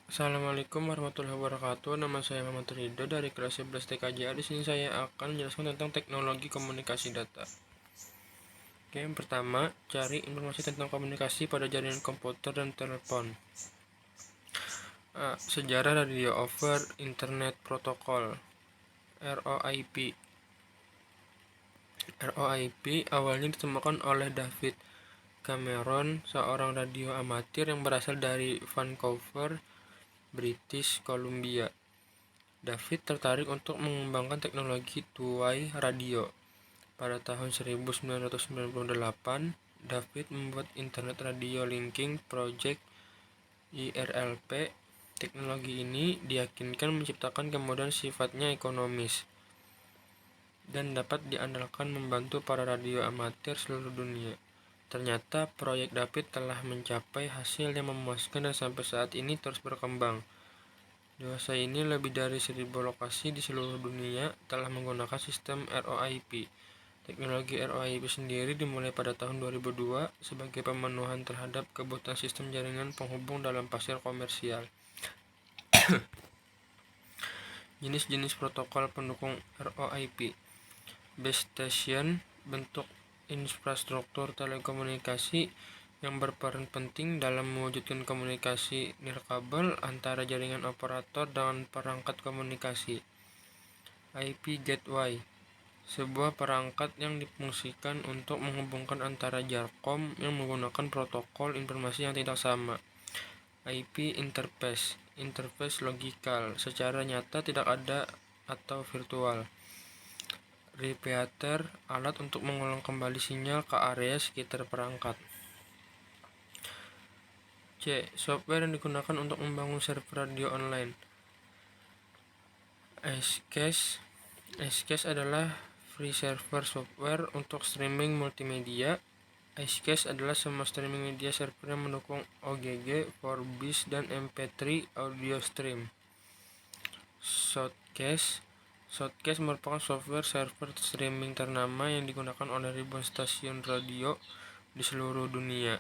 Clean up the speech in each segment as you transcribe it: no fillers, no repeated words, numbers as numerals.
Assalamualaikum warahmatullahi wabarakatuh. Nama saya Muhammad Ridho dari kelas 11 TKJA. Di sini saya akan menjelaskan tentang teknologi komunikasi data. Oke, yang pertama, cari informasi tentang komunikasi pada jaringan komputer dan telepon. Sejarah Radio Over Internet Protocol (ROIP). ROIP awalnya ditemukan oleh David Cameron, seorang radio amatir yang berasal dari Vancouver, British Columbia. David tertarik untuk mengembangkan teknologi two-way radio. Pada tahun 1998, David membuat Internet Radio Linking Project (IRLP). Teknologi ini diyakinkan menciptakan kemudahan sifatnya ekonomis dan dapat diandalkan membantu para radio amatir seluruh dunia. Ternyata proyek David telah mencapai hasil yang memuaskan dan sampai saat ini terus berkembang. Dewasa ini lebih dari 1.000 lokasi di seluruh dunia telah menggunakan sistem ROIP. Teknologi ROIP sendiri dimulai pada tahun 2002 sebagai pemenuhan terhadap kebutuhan sistem jaringan penghubung dalam pasar komersial. Jenis-jenis protokol pendukung ROIP. Base station, bentuk infrastruktur telekomunikasi yang berperan penting dalam mewujudkan komunikasi nirkabel antara jaringan operator dan perangkat komunikasi. IP Gateway, sebuah perangkat yang difungsikan untuk menghubungkan antara Jarkom yang menggunakan protokol informasi yang tidak sama. IP Interface, interface logikal, secara nyata tidak ada atau virtual. Repeater, alat untuk mengulang kembali sinyal ke area sekitar perangkat. C. Software yang digunakan untuk membangun server radio online. Icecast adalah free server software untuk streaming multimedia. Icecast adalah semua streaming media server yang mendukung OGG, Vorbis, dan MP3 audio stream. Shoutcast merupakan software server streaming ternama yang digunakan oleh ribuan stasiun radio di seluruh dunia.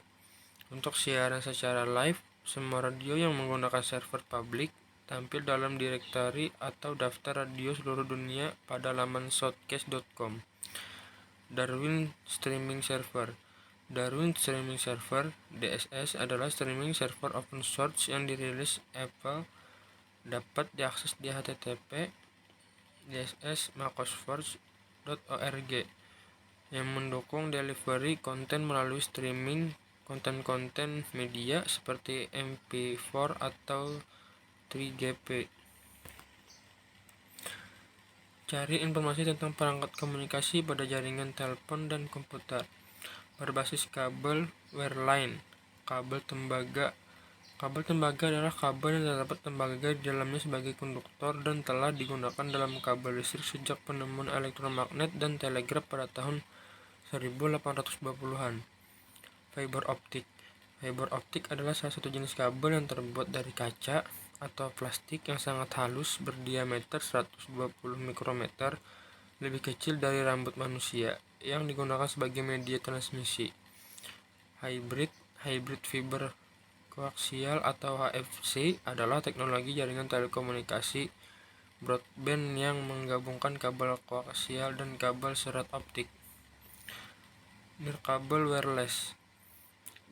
Untuk siaran secara live, semua radio yang menggunakan server publik tampil dalam direktori atau daftar radio seluruh dunia pada laman shoutcast.com. Darwin Streaming Server. Darwin Streaming Server (DSS) adalah streaming server open source yang dirilis Apple, dapat diakses di http://dss.macosforge.org, yang mendukung delivery konten melalui streaming konten-konten media seperti MP4 atau 3GP. Cari informasi tentang perangkat komunikasi pada jaringan telepon dan komputer. Berbasis kabel wireline, kabel tembaga. Kabel tembaga adalah kabel yang terdapat tembaga di dalamnya sebagai konduktor dan telah digunakan dalam kabel listrik sejak penemuan elektromagnet dan telegraf pada tahun 1820-an. Fiber optik. Fiber optik adalah salah satu jenis kabel yang terbuat dari kaca atau plastik yang sangat halus berdiameter 120 mikrometer, lebih kecil dari rambut manusia, yang digunakan sebagai media transmisi. Hybrid fiber koaksial atau HFC adalah teknologi jaringan telekomunikasi broadband yang menggabungkan kabel koaksial dan kabel serat optik. Nirkabel wireless.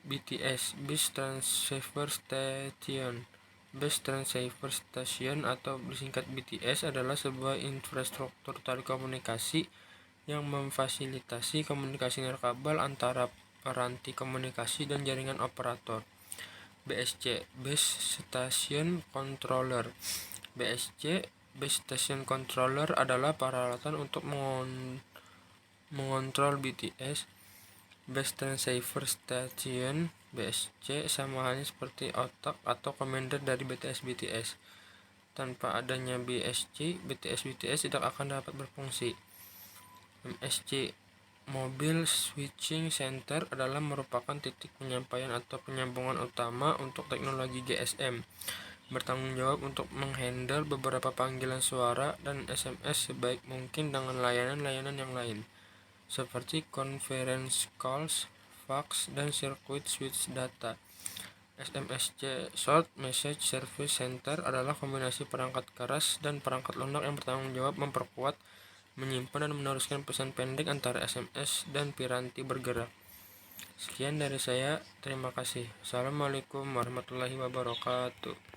BTS, Base Transceiver Station. Base Transceiver Station atau disingkat BTS adalah sebuah infrastruktur telekomunikasi yang memfasilitasi komunikasi nirkabel antara peranti komunikasi dan jaringan operator. BSC, Base Station Controller. BSC, Base Station Controller adalah peralatan untuk mengontrol BTS. Base Transceiver Station (BSC) sama halnya seperti otak atau commander dari BTS. Tanpa adanya BTS tidak akan dapat berfungsi. MSC, Mobile Switching Center, adalah merupakan titik penyampaian atau penyambungan utama untuk teknologi GSM, bertanggung jawab untuk menghandle beberapa panggilan suara dan SMS sebaik mungkin dengan layanan-layanan yang lain, seperti conference calls, fax, dan circuit switch data. SMSC Short Message Service Center adalah kombinasi perangkat keras dan perangkat lunak yang bertanggung jawab memperkuat, menyimpan, dan meneruskan pesan pendek antara SMS dan piranti bergerak. Sekian dari saya, terima kasih. Assalamualaikum warahmatullahi wabarakatuh.